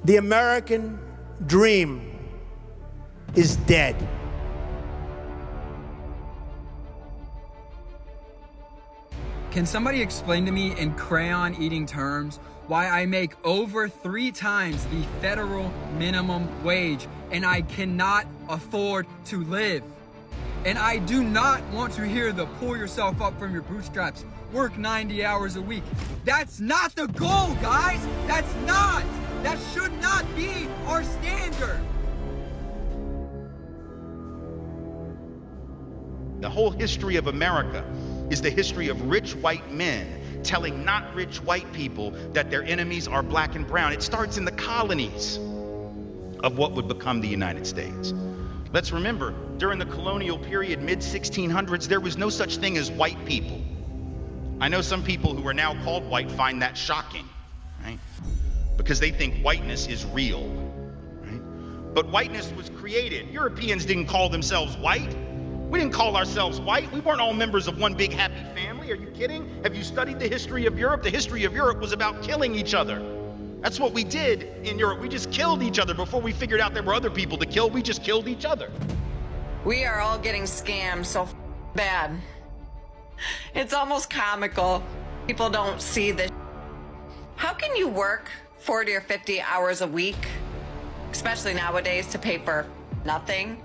The American dream is dead. Can somebody explain to me in crayon-eating terms why I make over 3 times the federal minimum wage and I cannot afford to live? And I do not want to hear the pull yourself up from your bootstraps, work 90 hours a week. That's not the goal, guys! That's not! That should not be our standard! The whole history of America is the history of rich white men telling not rich white people that their enemies are black and brown. It starts in the colonies of what would become the United States. Let's remember, during the colonial period, mid-1600s, there was no such thing as white people. I know some people who are now called white find that shocking, right? Because they think whiteness is real, right? But whiteness was created. Europeans didn't call themselves white. We didn't call ourselves white. We weren't all members of one big happy family. Are you kidding? Have you studied the history of Europe? The history of Europe was about killing each other. That's what we did in Europe. We just killed each other before we figured out there were other people to kill. We just killed each other. We are all getting scammed so bad. It's almost comical. People don't see this. How can you work 40 or 50 hours a week, especially nowadays, to pay for nothing?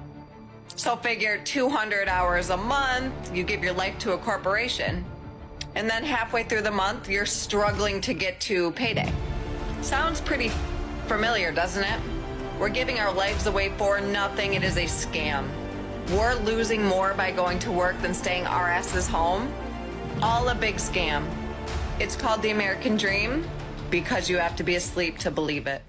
So figure 200 hours a month, you give your life to a corporation, and then halfway through the month, you're struggling to get to payday. Sounds pretty familiar, doesn't it? We're giving our lives away for nothing. It is a scam. We're losing more by going to work than staying our asses home. All a big scam. It's called the American dream because you have to be asleep to believe it.